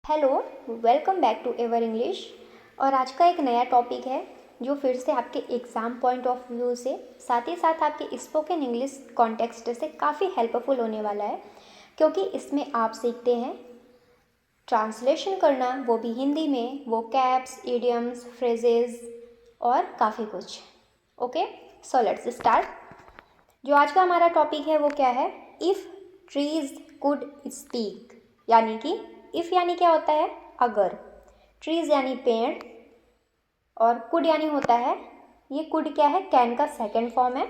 Hello, welcome back to ever English. और आज का एक नया टॉपिक है जो फिर से आपके एग्ज़ाम पॉइंट ऑफ व्यू से साथ ही साथ आपके स्पोकन इंग्लिश कॉन्टेक्स्ट से काफ़ी हेल्पफुल होने वाला है, क्योंकि इसमें आप सीखते हैं ट्रांसलेशन करना, वो भी हिंदी में, वो कैप्स, इडियम्स, फ्रेजेस और काफ़ी कुछ। Okay, so let's start. जो आज का हमारा टॉपिक है वो क्या है? इफ़ ट्रीज कुड स्पीक, यानी कि इफ़ यानी क्या होता है? अगर। ट्रीज यानी पेड़, और कुड यानी होता है, ये कुड क्या है? कैन का सेकंड फॉर्म है।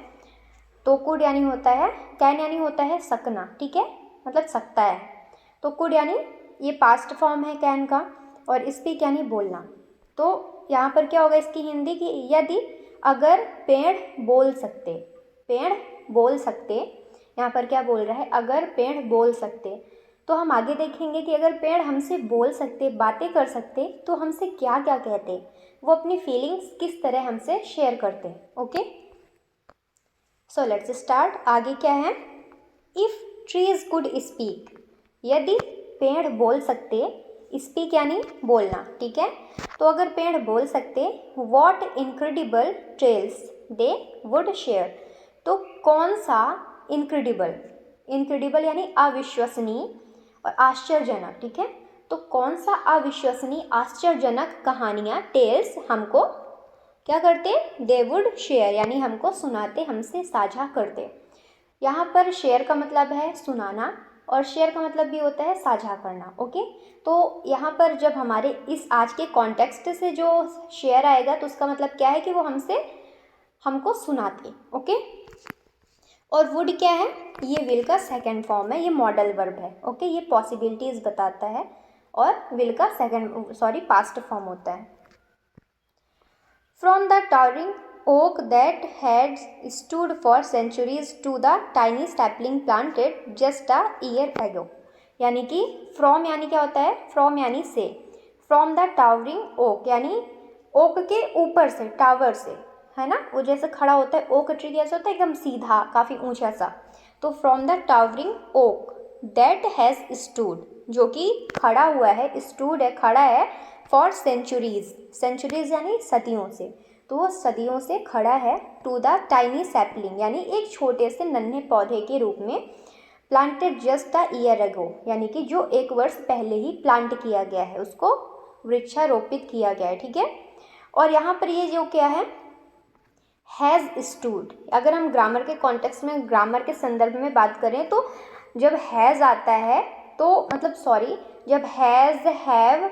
तो कुड यानी होता है, कैन यानी होता है सकना, ठीक है, मतलब सकता है। तो कुड यानी ये पास्ट फॉर्म है कैन का, और स्पीक यानी बोलना। तो यहाँ पर क्या होगा इसकी हिंदी की? यदि अगर पेड़ बोल सकते, पेड़ बोल सकते, यहाँ पर क्या बोल रहा है? अगर पेड़ बोल सकते। तो हम आगे देखेंगे कि अगर पेड़ हमसे बोल सकते, बातें कर सकते, तो हमसे क्या क्या कहते, वो अपनी फीलिंग्स किस तरह हमसे शेयर करते। Okay, so let's start. आगे क्या है? इफ़ ट्रीज कुड स्पीक, यदि पेड़ बोल सकते, स्पीक यानी बोलना, ठीक है। तो अगर पेड़ बोल सकते, what incredible tales they would share, तो कौन सा इनक्रेडिबल, इनक्रेडिबल यानी अविश्वसनीय और आश्चर्यजनक, ठीक है। तो कौन सा अविश्वसनीय आश्चर्यजनक कहानियाँ, टेल्स, हमको क्या करते? दे वुड शेयर यानी हमको सुनाते, हमसे साझा करते। यहाँ पर शेयर का मतलब है सुनाना, और शेयर का मतलब भी होता है साझा करना। ओके, तो यहाँ पर जब हमारे इस आज के कॉन्टेक्स्ट से जो शेयर आएगा, तो उसका मतलब क्या है कि वो हमसे हमको सुनाते। ओके, और वुड क्या है? ये विल का सेकंड फॉर्म है, ये मॉडल वर्ब है। ओके, ये पॉसिबिलिटीज बताता है, और विल का पास्ट फॉर्म होता है। From the towering oak that had stood for centuries to the tiny sapling planted just a year ago, यानी कि फ्रॉम यानी क्या होता है? फ्रॉम यानी से। फ्रॉम द टावरिंग ओक यानी ओक के ऊपर से, टावर से, है ना, वो जैसे खड़ा होता है ओक ट्री, कैसे होता है? एकदम सीधा, काफ़ी ऊंचा सा। तो from the towering oak that has stood, जो कि खड़ा हुआ है, स्टूड है, खड़ा है, फॉर सेंचुरीज, सेंचुरीज यानी सदियों से, तो वो सदियों से खड़ा है। टू द टाइनी सैपलिंग यानी एक छोटे से नन्हे पौधे के रूप में। Planted just a year ago यानी कि जो एक वर्ष पहले ही प्लांट किया गया है, उसको वृक्षारोपित किया गया है, ठीक है। और यहाँ पर ये जो क्या है? Has stood. अगर हम ग्रामर के कॉन्टेक्स्ट में, ग्रामर के संदर्भ में बात करें, तो जब हैज़ आता है, तो मतलब जब हैज़, हैव,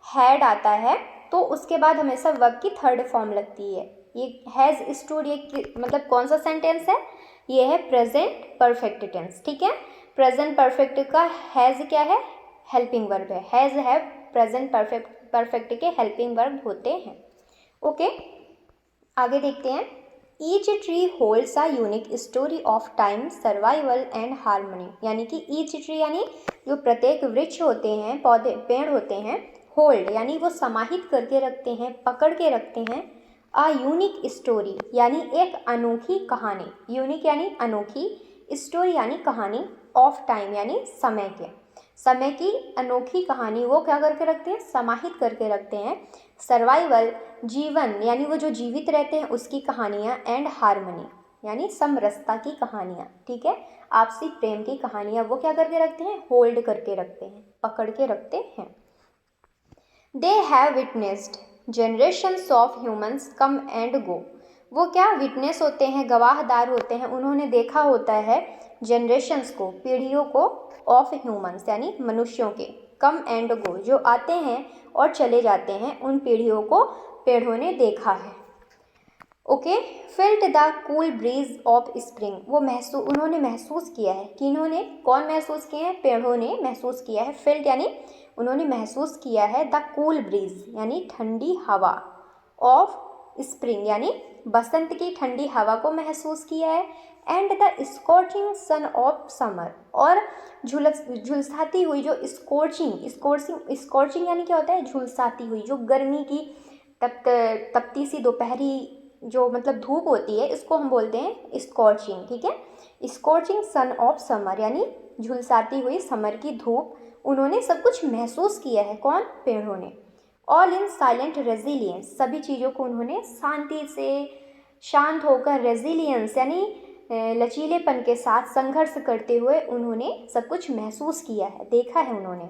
हैड आता है, तो उसके बाद हमेशा वर्ब की थर्ड फॉर्म लगती है। ये हैज़ स्टूड, ये मतलब कौन सा सेंटेंस है? ये है प्रेजेंट परफेक्ट टेंस, ठीक है। प्रेजेंट परफेक्ट का हैज़ क्या है? हेल्पिंग वर्ब है। हैज़, हैव, प्रेजेंट परफेक्ट के हेल्पिंग वर्ब होते हैं। ओके, आगे देखते हैं। Each tree holds a unique story of time, survival and harmony, यानी कि ईच ट्री यानी जो प्रत्येक वृक्ष होते हैं, पौधे, पेड़ होते हैं, होल्ड यानी वो समाहित करके रखते हैं, पकड़ के रखते हैं, अ यूनिक स्टोरी यानी एक अनोखी कहानी, यूनिक यानी अनोखी, स्टोरी यानी कहानी, ऑफ टाइम यानी समय के, समय की अनोखी कहानी वो क्या करके रखते हैं? समाहित करके रखते हैं। सर्वाइवल जीवन यानी वो जो जीवित रहते हैं उसकी कहानियाँ, एंड हार्मनी यानी समरसता की कहानियाँ, ठीक है, आपसी प्रेम की कहानियाँ वो क्या करके रखते हैं? होल्ड करके रखते हैं, पकड़ के रखते हैं। They have witnessed generations of humans come and go, वो क्या विटनेस होते हैं, गवाहदार होते हैं, उन्होंने देखा होता है जनरेशन्स को, पीढ़ियों को, ऑफ ह्यूमन्स यानी मनुष्यों के, कम एंड गो जो आते हैं और चले जाते हैं, उन पीढ़ियों को पेड़ों ने देखा है। Okay, felt the cool breeze of spring, वो उन्होंने महसूस किया है, किन्होंने, कौन महसूस किए हैं? पेड़ों ने महसूस किया है। फिल्ट यानी उन्होंने महसूस किया है, द कूल ब्रीज यानी ठंडी हवा, ऑफ स्प्रिंग यानी बसंत की ठंडी हवा को महसूस किया है, and the scorching son of summer, और झुलसाती हुई जो स्कॉचिंग यानी क्या होता है? झुलसाती हुई, जो गर्मी की तपती सी दोपहरी जो मतलब धूप होती है, इसको हम बोलते हैं स्कॉचिंग, ठीक है। स्कॉचिंग सन ऑफ समर यानी झुलसाती हुई समर की धूप, उन्होंने सब कुछ महसूस किया है। कौन? पेड़ों ने। ऑल इन साइलेंट रेजिलियंस, सभी चीज़ों को उन्होंने शांति से, शांत होकर, रेजिलियंस यानी लचीलेपन के साथ संघर्ष करते हुए उन्होंने सब कुछ महसूस किया है, देखा है उन्होंने।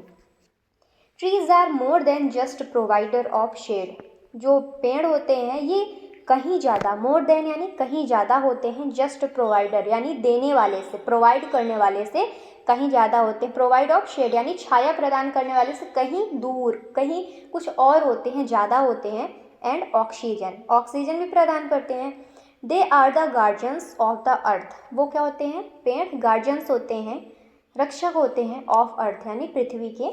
Trees are more than just provider of shade, जो पेड़ होते हैं ये कहीं ज़्यादा, मोर देन यानी कहीं ज़्यादा होते हैं, जस्ट प्रोवाइडर यानी देने वाले से, प्रोवाइड करने वाले से कहीं ज़्यादा होते हैं, प्रोवाइड ऑफ शेड यानी छाया प्रदान करने वाले से कहीं दूर, कहीं कुछ और होते हैं, ज़्यादा होते हैं। एंड ऑक्सीजन, ऑक्सीजन भी प्रदान करते हैं। They are the guardians of the earth, वो क्या होते हैं? पेड़ गार्जियंस होते हैं, रक्षक होते हैं, ऑफ अर्थ यानी पृथ्वी के।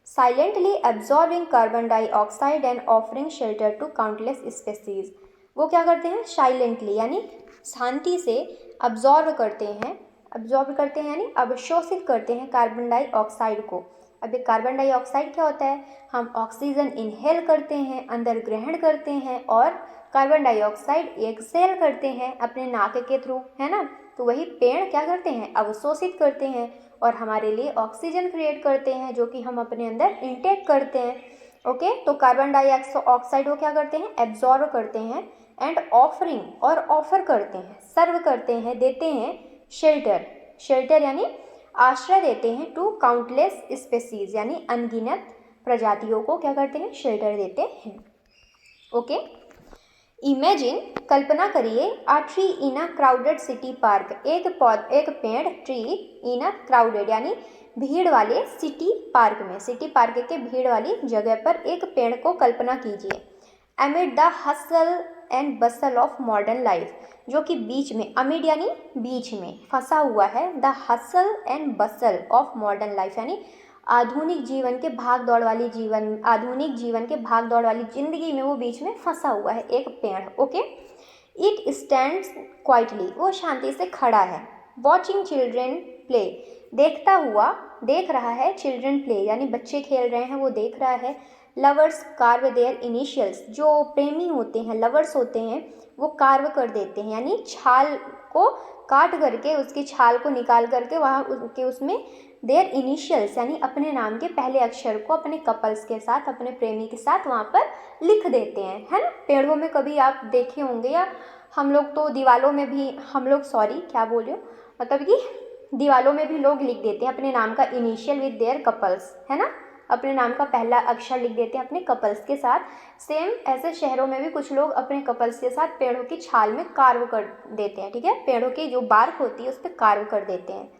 Silently absorbing carbon dioxide and offering shelter to countless species, वो क्या करते हैं? साइलेंटली यानी शांति से अब्जॉर्ब करते हैं, अब्जॉर्ब करते हैं यानी अवशोषित करते हैं कार्बन डाइऑक्साइड को। अब ये कार्बन डाइऑक्साइड क्या होता है? हम ऑक्सीजन इनहेल करते हैं, अंदर ग्रहण करते हैं, और कार्बन डाइऑक्साइड एक्सहेल करते हैं अपने नाक के थ्रू, है ना। तो वही पेड़ क्या करते हैं? अवशोषित करते हैं और हमारे लिए ऑक्सीजन क्रिएट करते हैं, जो कि हम अपने अंदर इनटेक करते हैं। ओके, तो कार्बन डाइऑक्साइड को क्या करते हैं? एब्जॉर्ब करते हैं। एंड ऑफरिंग, और ऑफर करते हैं, सर्व करते हैं, देते हैं शेल्टर, शेल्टर यानी आश्रय देते हैं, टू काउंटलेस स्पेसीज यानी अनगिनत प्रजातियों को क्या करते हैं? शेल्टर देते हैं। ओके, इमेजिन, कल्पना करिए, a tree in a crowded city park, एक पेड़, ट्री इन अ क्राउडेड यानी भीड़ वाले सिटी पार्क में, सिटी पार्क के भीड़ वाली जगह पर एक पेड़ को कल्पना कीजिए। एमिड the hustle and Bansal of modern life, जो कि बीच में, अमिड यानी बीच में, फंसा हुआ है, the hustle and Bansal of modern life यानी आधुनिक जीवन के भाग दौड़ वाली जीवन, आधुनिक जीवन के भाग दौड़ वाली जिंदगी में वो बीच में फंसा हुआ है एक पेड़। ओके, इट स्टैंड्स क्वाइटली, वो शांति से खड़ा है। वॉचिंग चिल्ड्रेन प्ले, देखता हुआ, देख रहा है, चिल्ड्रेन प्ले यानी बच्चे खेल रहे हैं, वो देख रहा है। लवर्स कार्व देयर इनिशियल्स, जो प्रेमी होते हैं, लवर्स होते हैं, वो कार्व कर देते हैं यानी छाल को काट करके, उसकी छाल को निकाल करके वहाँ के उसमें देयर इनिशियल्स यानी अपने नाम के पहले अक्षर को अपने कपल्स के साथ, अपने प्रेमी के साथ वहाँ पर लिख देते हैं, है ना। पेड़ों में कभी आप देखे होंगे, या हम लोग तो दीवालों में भी, हम लोग सॉरी क्या बोल रही हूँ, मतलब कि दीवालों में भी लोग लिख देते हैं अपने नाम का इनिशियल विद देयर कपल्स, है ना, अपने नाम का पहला अक्षर लिख देते हैं अपने कपल्स के साथ। सेम ऐसे शहरों में भी कुछ लोग अपने कपल्स के साथ पेड़ों की छाल में कार्व कर देते हैं, ठीक है, पेड़ों की जो बार्क होती है उस पर कार्व कर देते हैं,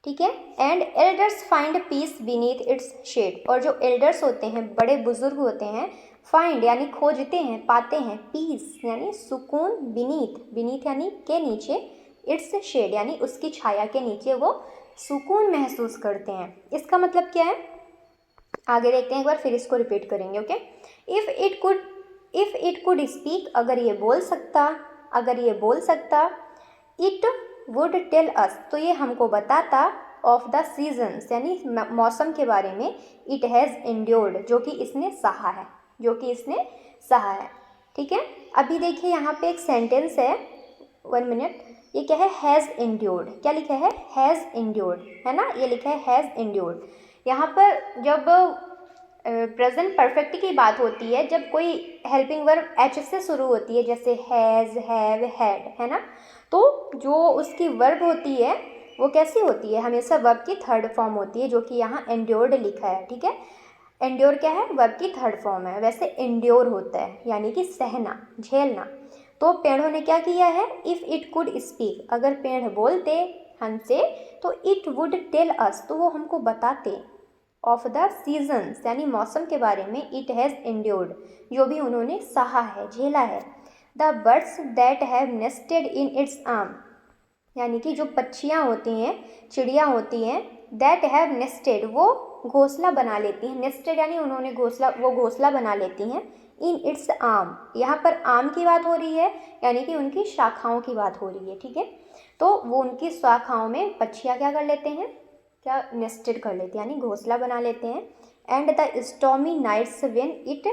ठीक है। And elders find peace beneath its shade, और जो एल्डर्स होते हैं, बड़े बुजुर्ग होते हैं, फाइंड यानी खोजते हैं, पाते हैं, पीस यानी सुकून, बीनीथ, बीनीथ यानी के नीचे, इट्स शेड यानी उसकी छाया के नीचे वो सुकून महसूस करते हैं। इसका मतलब क्या है, आगे देखते हैं एक बार, फिर इसको रिपीट करेंगे। Okay, if it could speak, अगर ये बोल सकता, अगर ये बोल सकता, इट वुड टेल अस, तो ये हमको बताता, ऑफ द सीजन्स यानी मौसम के बारे में, इट हैज़ एंड्योर्ड, जो कि इसने सहा है, जो कि इसने सहा है, ठीक है। अभी देखिए यहाँ पे एक सेंटेंस है, 1 मिनट, ये क्या है? हैज़ एंड्योर्ड, क्या लिखा है? हैज़ एंड्योर्ड, है ना, ये लिखा है हैज़ एंड्योर्ड। यहाँ पर जब प्रेजेंट परफेक्ट की बात होती है, जब कोई हेल्पिंग वर्ब एच से शुरू होती है, जैसे हैज़, हैव, हैड, है ना, तो जो उसकी वर्ब होती है वो कैसी होती है? हमेशा वर्ब की थर्ड फॉर्म होती है, जो कि यहाँ एंड्योर्ड लिखा है, ठीक है। एंड्योर क्या है? वर्ब की थर्ड फॉर्म है। वैसे एंड्योर होता है यानी कि सहना, झेलना। तो पेड़ों ने क्या किया है? इफ़ इट कुड स्पीक, अगर पेड़ बोलते हमसे तो इट वुड टेल अस, तो वो हमको बताते, ऑफ द सीजन्स यानी मौसम के बारे में, इट हैज़ एंड्योर्ड, जो भी उन्होंने सहा है, झेला है। The birds that have nested in its arm, यानी कि जो पक्षियाँ होती हैं, चिड़िया होती हैं, दैट हैव नेस्टेड, वो घोंसला बना लेती हैं, नेस्टेड यानी उन्होंने घोंसला, वो घोंसला बना लेती हैं, इन इट्स आर्म, यहाँ पर आम की बात हो रही है, यानी कि उनकी शाखाओं की बात हो रही है, ठीक है। तो वो उनकी शाखाओं में पक्षियाँ क्या कर लेते हैं? क्या नेस्टेड कर लेते हैं, यानी घोंसला बना लेते हैं। And the stormy nights when it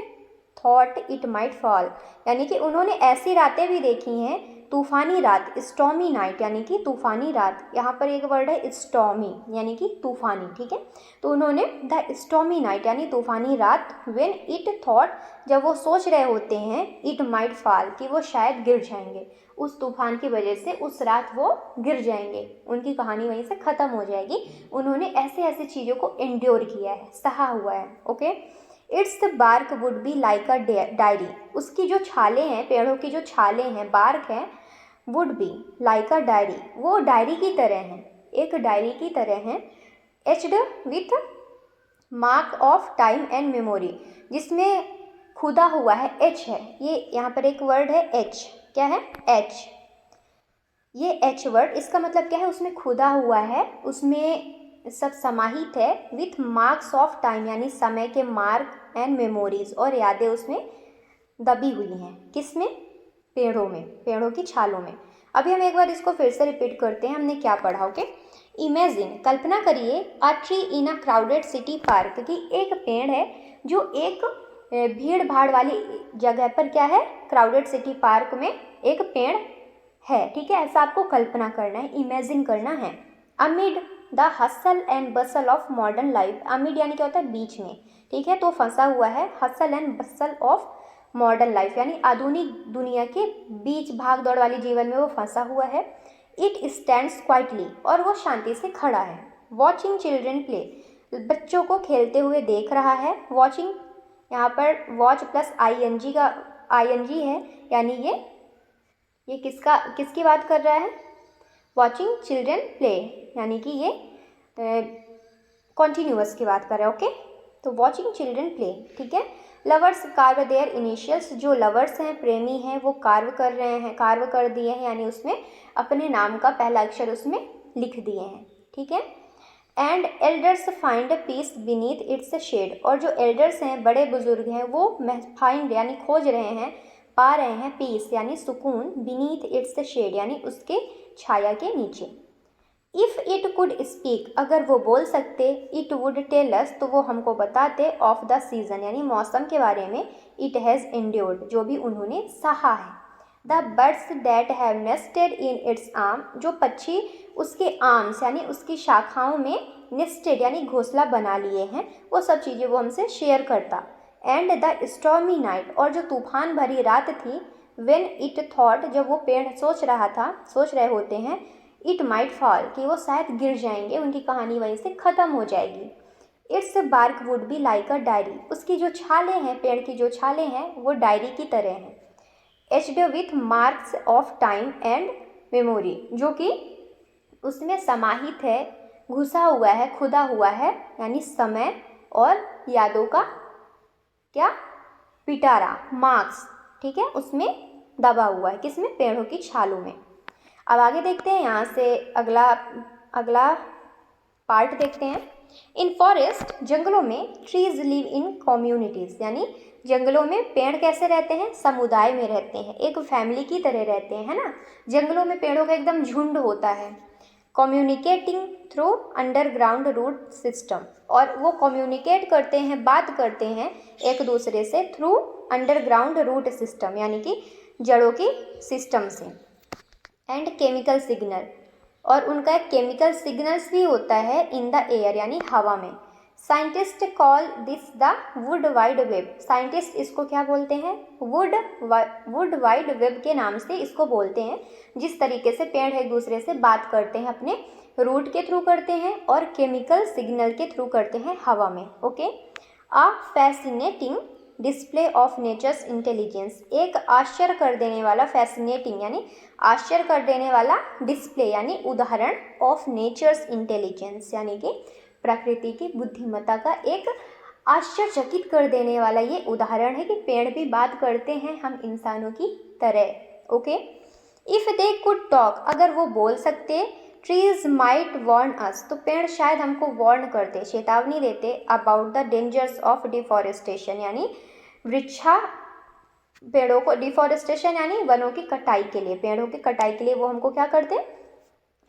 thought it might fall, यानी कि उन्होंने ऐसी रातें भी देखी हैं तूफ़ानी रात, स्टॉर्मी नाइट यानी कि तूफ़ानी रात, यहाँ पर एक वर्ड है स्टॉर्मी यानी कि तूफ़ानी, ठीक है। तो उन्होंने द स्टॉर्मी नाइट यानी तूफ़ानी रात, व्हेन इट थॉट, जब वो सोच रहे होते हैं, इट माइट फॉल, कि वो शायद गिर जाएंगे, उस तूफ़ान की वजह से उस रात वो गिर जाएंगे, उनकी कहानी वहीं से ख़त्म हो जाएगी। उन्होंने ऐसे ऐसे चीज़ों को एंड्योर किया है, सहा हुआ है, okay. Its bark would be like a diary, उसकी जो छालें हैं, पेड़ों की जो छालें हैं, बार्क हैं, would be like a diary, वो डायरी की तरह हैं, एक डायरी की तरह हैं। Etched with mark of time and memory, जिसमें खुदा हुआ है, एच है, ये यहाँ पर एक वर्ड है एच, क्या है, एच, ये एच वर्ड, इसका मतलब क्या है, उसमें खुदा हुआ है, उसमें सब समाहित है, विथ मार्क्स ऑफ टाइम यानी समय के मार्क एंड मेमोरीज, और यादें उसमें दबी हुई हैं, किसमें, पेड़ों में, पेड़ों की छालों में। अभी हम एक बार इसको फिर से रिपीट करते हैं, हमने क्या पढ़ा, ओके। इमेजिन, कल्पना करिए, a tree in a crowded city park, कि एक पेड़ है जो एक भीड़ भाड़ वाली जगह पर, क्या है, क्राउडेड सिटी पार्क में एक पेड़ है, ठीक है, ऐसा आपको कल्पना करना है, इमेजिन करना है। Amid the hustle and Bansal of modern life, amid यानी क्या होता है, बीच में, ठीक है, तो फंसा हुआ है, hustle and Bansal of modern life यानी आधुनिक दुनिया के बीच भाग दौड़ वाली जीवन में वो फंसा हुआ है। इट स्टैंड्स क्वाइटली, और वो शांति से खड़ा है। वॉचिंग चिल्ड्रेन प्ले, बच्चों को खेलते हुए देख रहा है। वॉचिंग, यहाँ पर वॉच प्लस आईएनजी का आईएनजी है, यानी ये किसकी बात कर रहा है, वॉचिंग चिल्ड्रेन प्ले, यानी कि ये कॉन्टिन्यूअस की बात कर रहा है, ओके। तो वॉचिंग चिल्ड्रेन प्ले, ठीक है। लवर्स कार्व देयर इनिशियल्स, जो लवर्स हैं, प्रेमी हैं, वो कार्व कर रहे हैं, कार्व कर दिए हैं, यानी उसमें अपने नाम का पहला अक्षर उसमें लिख दिए हैं, ठीक है। And elders find peace beneath its shade, और जो एल्डर्स हैं, बड़े बुजुर्ग हैं, वो फाइंड यानी खोज रहे हैं, पा रहे हैं, पीस यानी सुकून, बीनीथ इट्स शेड यानी उसके छाया के नीचे। इफ़ इट कुड स्पीक, अगर वो बोल सकते, इट वुड टेल अस, तो वो हमको बताते, ऑफ द सीजन यानी मौसम के बारे में, इट हैज़ एंड्योर्ड, जो भी उन्होंने सहा है। The birds that have nested in its arm, जो पक्षी उसके आर्म्स यानी उसकी शाखाओं में नेस्टेड यानी घोंसला बना लिए हैं, वो सब चीज़ें वो हमसे शेयर करता। एंड द स्टॉर्मी नाइट, और जो तूफान भरी रात थी, व्हेन इट थॉट, जब वो पेड़ सोच रहे होते हैं, इट माइट फॉल, कि वो शायद गिर जाएंगे, उनकी कहानी वहीं से ख़त्म हो जाएगी। Its bark would be like a diary, उसकी जो छालें हैं, पेड़ की जो छालें हैं, वो डायरी की तरह हैं। Etched with marks of time and memory, जो कि उसमें समाहित है, घुसा हुआ है, खुदा हुआ है, यानी समय और यादों का क्या, पिटारा, मार्क्स, ठीक है, उसमें दबा हुआ है, किसमें, पेड़ों की छालों में। अब आगे देखते हैं, यहाँ से अगला पार्ट देखते हैं। इन फॉरेस्ट, जंगलों में, ट्रीज लिव इन कम्युनिटीज़, यानी जंगलों में पेड़ कैसे रहते हैं, समुदाय में रहते हैं, एक फैमिली की तरह रहते हैं, है ना। जंगलों में पेड़ों का एकदम झुंड होता है। Communicating through underground root system, और वो कम्युनिकेट करते हैं, बात करते हैं एक दूसरे से, थ्रू अंडरग्राउंड रूट सिस्टम यानी कि जड़ों की सिस्टम से। एंड केमिकल सिग्नल, और उनका एक केमिकल सिग्नल्स भी होता है इन द एयर यानी हवा में। Scientist call this the wood wide web, scientist इसको क्या बोलते हैं, वुड वाइड वेब के नाम से इसको बोलते हैं। जिस तरीके से पेड़ एक दूसरे से बात करते हैं, अपने रूट के थ्रू करते हैं और केमिकल सिग्नल के थ्रू करते हैं हवा में, okay. A fascinating display of nature's intelligence, एक आश्चर्य कर देने वाला, फैसिनेटिंग यानी आश्चर्य कर देने वाला, डिस्प्ले यानी उदाहरण, ऑफ नेचर्स इंटेलिजेंस यानी कि प्रकृति की बुद्धिमत्ता का एक आश्चर्यचकित कर देने वाला ये उदाहरण है कि पेड़ भी बात करते हैं हम इंसानों की तरह, okay. If they could talk, अगर वो बोल सकते, ट्रीज माइट वार्न अस, तो पेड़ शायद हमको वार्न करते, चेतावनी देते, about the dangers of deforestation, यानी पेड़ों को, डिफॉरेस्टेशन यानी वनों की कटाई के लिए, पेड़ों की कटाई के लिए वो हमको क्या करते,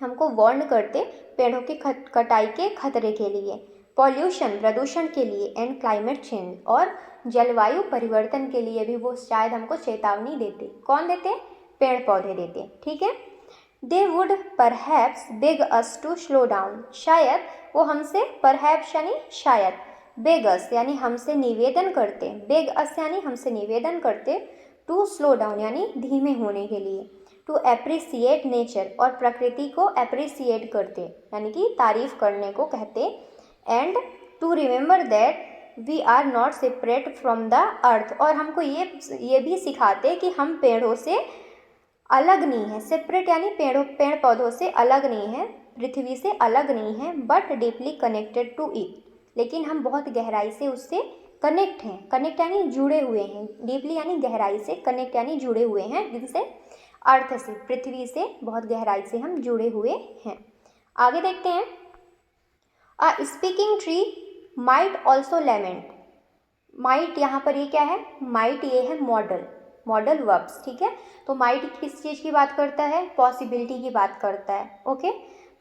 हमको वार्न करते, पेड़ों की कटाई के खतरे के लिए, पॉल्यूशन, प्रदूषण के लिए, एंड क्लाइमेट चेंज, और जलवायु परिवर्तन के लिए भी वो शायद हमको चेतावनी देते। कौन देते, पेड़ पौधे देते, ठीक है। They would perhaps beg us to slow down, शायद वो हमसे, परहैप्स यानी शायद, बेग अस यानी हमसे निवेदन करते, बेग अस यानी हमसे निवेदन करते, टू स्लो डाउन यानी धीमे होने के लिए, टू एप्रिसिएट नेचर और प्रकृति को एप्रिसिएट करते यानी कि तारीफ करने को कहते, and to remember that we are not separate from the earth, और हमको ये भी सिखाते कि हम पेड़ों से अलग नहीं है, सेपरेट यानी पेड़ पौधों से अलग नहीं है, पृथ्वी से अलग नहीं है, but deeply connected to it, लेकिन हम बहुत गहराई से उससे कनेक्ट हैं, कनेक्ट यानी जुड़े हुए हैं, डीपली यानी गहराई से, कनेक्ट यानी जुड़े हुए हैं, जिनसे अर्थ से, पृथ्वी से बहुत गहराई से हम जुड़े हुए हैं। आगे देखते हैं, a speaking tree might also lament, might यहाँ पर ये क्या है, माइट ये है मॉडल वर्ब्स, ठीक है। तो माइट किस चीज़ की बात करता है, पॉसिबिलिटी की बात करता है, ओके।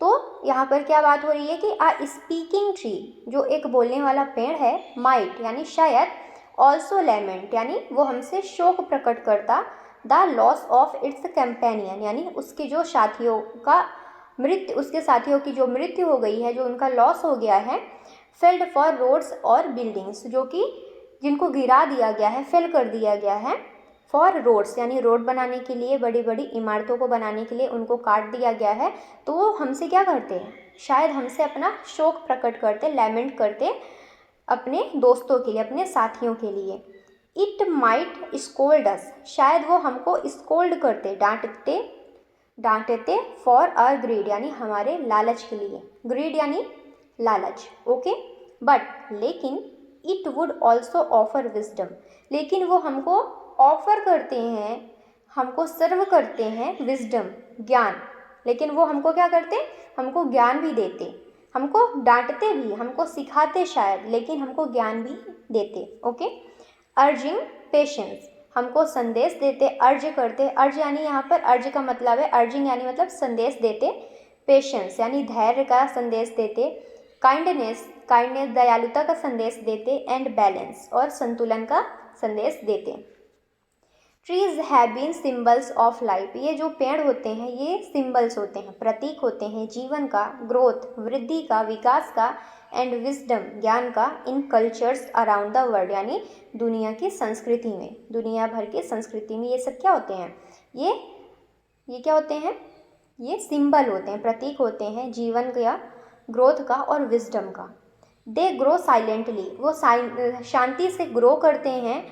तो यहाँ पर क्या बात हो रही है कि अ स्पीकिंग ट्री, जो एक बोलने वाला पेड़ है, माइट यानी शायद, ऑल्सो लेमेंट यानी वो हमसे शोक प्रकट करता, the loss of its companion यानी उसके जो साथियों का मृत्यु, उसके साथियों की जो मृत्यु हो गई है, जो उनका लॉस हो गया है, फेल्ड फॉर रोड्स और बिल्डिंग्स, जो कि जिनको गिरा दिया गया है, फेल कर दिया गया है, फॉर रोड्स यानी रोड बनाने के लिए, बड़ी बड़ी इमारतों को बनाने के लिए उनको काट दिया गया है, तो वो हमसे क्या करते हैं, शायद हमसे अपना शोक प्रकट करते, लैमेंट करते अपने दोस्तों के लिए, अपने साथियों के लिए। इट माइट स्कोल्ड अस, शायद वो हमको स्कोल्ड करते, डांटते, फॉर आवर ग्रीड यानी हमारे लालच के लिए, ग्रीड यानी लालच, ओके। बट लेकिन it would also offer wisdom, लेकिन वो हमको ऑफर करते हैं, हमको सर्व करते हैं विजडम ज्ञान, लेकिन वो हमको क्या करते, हमको ज्ञान भी देते, हमको डांटते भी, हमको सिखाते शायद, लेकिन हमको ज्ञान भी देते, ओके। अर्जिंग पेशेंस, हमको संदेश देते, अर्ज करते, अर्ज यानी यहाँ पर अर्ज का मतलब है, अर्जिंग यानी मतलब संदेश देते, पेशेंस यानी धैर्य का संदेश देते, काइंडनेस दयालुता का संदेश देते, एंड बैलेंस और संतुलन का संदेश देते। Trees have been symbols of life, ये जो पेड़ होते हैं ये सिम्बल्स होते हैं, प्रतीक होते हैं जीवन का, ग्रोथ वृद्धि का, विकास का, एंड विजडम ज्ञान का, इन कल्चर्स अराउंड द वर्ल्ड यानी दुनिया की संस्कृति में, दुनिया भर की संस्कृति में ये सब क्या होते हैं, ये क्या होते हैं, ये सिंबल होते हैं, प्रतीक होते हैं जीवन का, ग्रोथ का और विजडम का। दे ग्रो साइलेंटली, वो शांति से ग्रो करते हैं,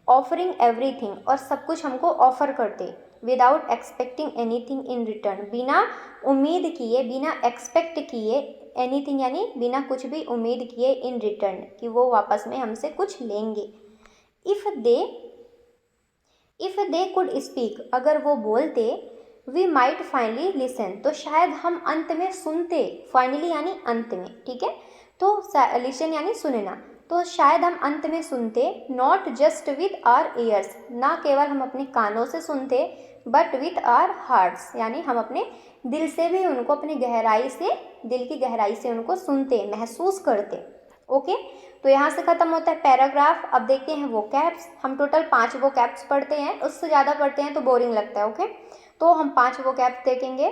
ऑफरिंग एवरीथिंग और सब कुछ हमको ऑफर करते, without expecting anything in return, बिना उम्मीद किए, बिना एक्सपेक्ट किए, एनीथिंग यानी बिना कुछ भी उम्मीद किए, इन रिटर्न कि वो वापस में हमसे कुछ लेंगे। इफ़ दे कुड स्पीक, अगर वो बोलते, वी माइट फाइनली लिसन, तो शायद हम अंत में सुनते, फाइनली यानी अंत में, ठीक है। तो लिसन यानी सुनना, तो शायद हम अंत में सुनते, not just with our ears, ना केवल हम अपने कानों से सुनते, बट विद आवर हार्ट्स यानी हम अपने दिल से भी उनको, अपनी गहराई से, दिल की गहराई से उनको सुनते, महसूस करते, ओके। तो यहाँ से ख़त्म होता है पैराग्राफ। अब देखते हैं वोकैब्स, हम टोटल 5 वोकैब्स पढ़ते हैं, उससे ज़्यादा पढ़ते हैं तो बोरिंग लगता है, ओके। तो हम 5 वोकैब्स देखेंगे,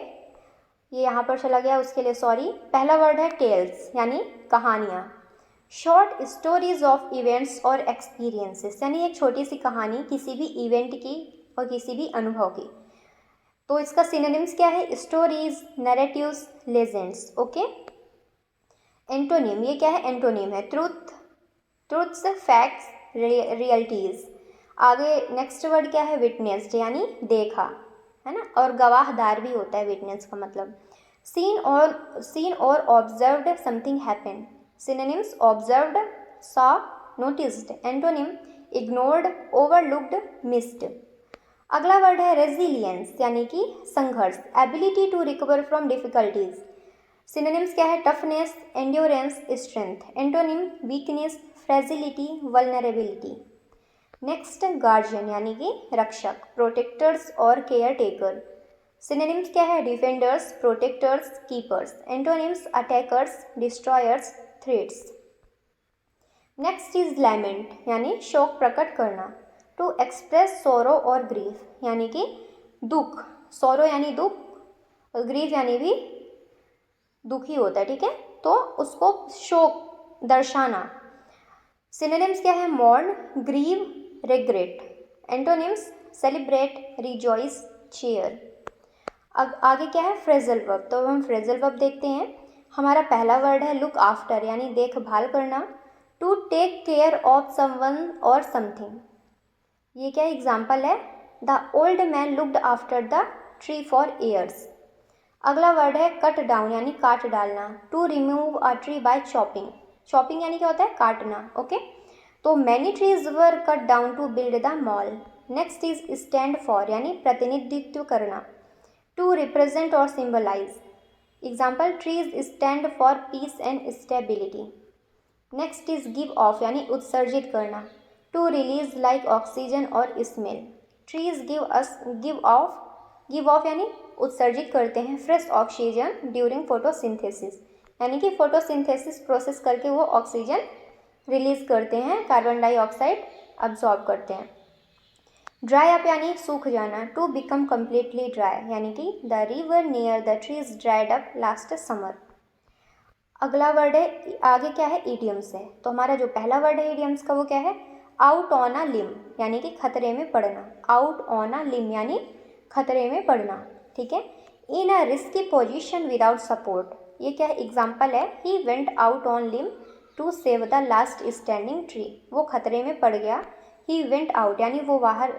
ये यहाँ पर चला गया, उसके लिए सॉरी। पहला वर्ड है टेल्स यानी कहानियाँ, शॉर्ट स्टोरीज ऑफ इवेंट्स और एक्सपीरियंसेस यानी एक छोटी सी कहानी किसी भी इवेंट की और किसी भी अनुभव की। तो इसका सिनोनिम्स क्या है, stories, narratives, legends, okay. Antonym, ये क्या है, एंटोनिम है ट्रूथ्स, फैक्ट्स, रियलिटीज़। आगे नेक्स्ट वर्ड क्या है, विटनेस्ड यानी देखा, है ना, और गवाहदार भी होता है विटनेस का मतलब। सीन और observed something happen, synonyms observed, saw, noticed. Antonym ignored, overlooked, missed. अगला वर्ड है रेजिलियंस यानी कि संघर्ष, ability to recover from difficulties. Synonyms क्या है, toughness, endurance, strength. Antonym weakness, fragility, vulnerability. Next guardian यानी कि रक्षक, प्रोटेक्टर्स और केयर टेकर। सिनोनिम्स क्या है, defenders, protectors, keepers. Antonyms attackers, destroyers, threats. Next is lament यानी शोक प्रकट करना, टू एक्सप्रेस सोरो और ग्रीफ यानी कि दुख, सौरो यानी दुख और ग्रीव यानी भी दुखी होता है, ठीक है, तो उसको शोक दर्शाना। सिनोनिम्स क्या है? Mourn, grieve, regret. Antonyms celebrate, rejoice, cheer. अब आगे क्या है? Phrasal verb. तो हम फ्रेजल वर्ब देखते हैं। हमारा पहला वर्ड है लुक आफ्टर यानी देखभाल करना। To take care of someone और समथिंग, ये क्या एग्जाम्पल है? The old man looked after the tree for years. अगला वर्ड है कट डाउन यानी काट डालना। To remove a tree by chopping. Chopping यानी क्या होता है? काटना, ओके। तो many trees were cut down to build the mall. Next is stand for यानी प्रतिनिधित्व करना। टू रिप्रेजेंट और symbolise. Example trees stand for piece and stability. Next is give off यानी उत्सर्जित करना। टू रिलीज लाइक ऑक्सीजन और smell. Trees give off यानी उत्सर्जित करते हैं फ्रेश ऑक्सीजन ड्यूरिंग फोटोसिंथेसिस, यानी कि फोटोसिंथेसिस प्रोसेस करके वो ऑक्सीजन रिलीज करते हैं, कार्बन डाइऑक्साइड अब्जॉर्ब करते हैं। ड्राई अप यानी सूख जाना। टू बिकम कम्प्लीटली ड्राई यानी कि the river near the trees dried up last summer. अगला वर्ड है, आगे क्या है? ईडियम्स है। तो हमारा जो पहला वर्ड है ईडियम्स का वो क्या है? आउट ऑन अ लिम यानी कि खतरे में पड़ना। आउट ऑन अ लिम यानी खतरे में पड़ना, ठीक है। In a risky position without support, ये क्या है? एग्जाम्पल है he went out on limb to save the last standing tree. वो खतरे में पड़ गया। ही वेंट आउट यानी वो बाहर,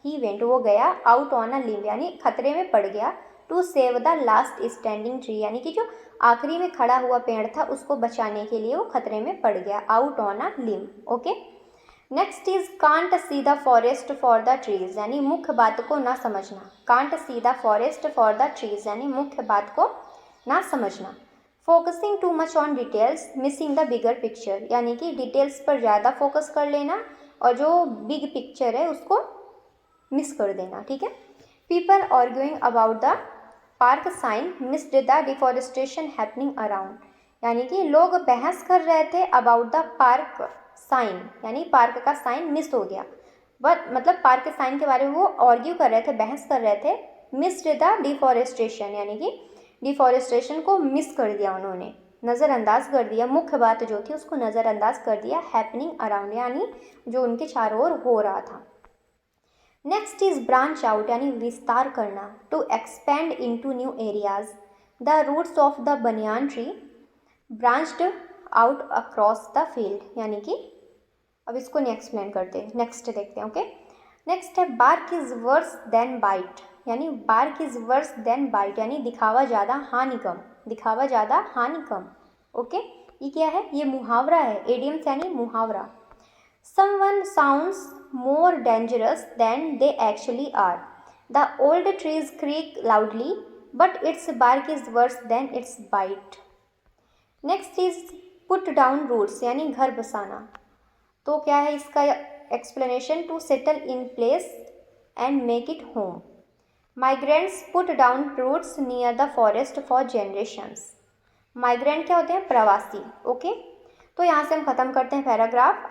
ही वेंट वो गया, आउट ऑन अ लिम यानी खतरे में पड़ गया, to save the last standing tree यानी कि जो आखिरी में खड़ा हुआ पेड़ था उसको बचाने के लिए वो खतरे में पड़ गया, out on a limb, okay. Next is can't see the forest for the trees यानी मुख्य बात को ना समझना। Can't see the forest for the trees यानी मुख्य बात को ना समझना। Focusing too much on details missing the bigger picture यानी कि डिटेल्स पर ज़्यादा फोकस कर लेना और जो बिग पिक्चर है उसको मिस कर देना, ठीक है। People arguing about the park sign missed the deforestation happening around यानी कि लोग बहस कर रहे थे अबाउट द पार्क साइन यानी पार्क का साइन मिस हो गया। बट मतलब पार्क के साइन के बारे में वो आर्ग्यू कर रहे थे, बहस कर रहे थे। मिस्ड द डिफॉरेस्टेशन यानी कि डिफॉरेस्टेशन को मिस कर दिया उन्होंने, नज़रअंदाज कर दिया, मुख्य बात जो थी उसको नज़रअंदाज कर दिया। हैपनिंग अराउंड यानी जो उनके चारों ओर हो रहा था। नेक्स्ट इज ब्रांच आउट यानी विस्तार करना। To expand into new areas. The roots of the banyan tree branched out across the field यानी कि अब इसको नहीं एक्सप्लेन करते, नेक्स्ट देखते हैं, ओके। नेक्स्ट है bark is worse than bite यानी bark is worse than bite यानी दिखावा ज़्यादा हानि कम, दिखावा ज़्यादा हानि कम, ओके। ये क्या है? ये मुहावरा है, एडियम्स यानी मुहावरा। Someone sounds more dangerous than they actually are. The old trees creak loudly, but its bark is worse than its bite. Next is put down roots यानी घर बसाना। तो क्या है इसका explanation? To settle in place and make it home. Migrants put down roots near the forest for generations. Migrant क्या होते हैं? प्रवासी, ओके। तो यहाँ से हम ख़त्म करते हैं पैराग्राफ।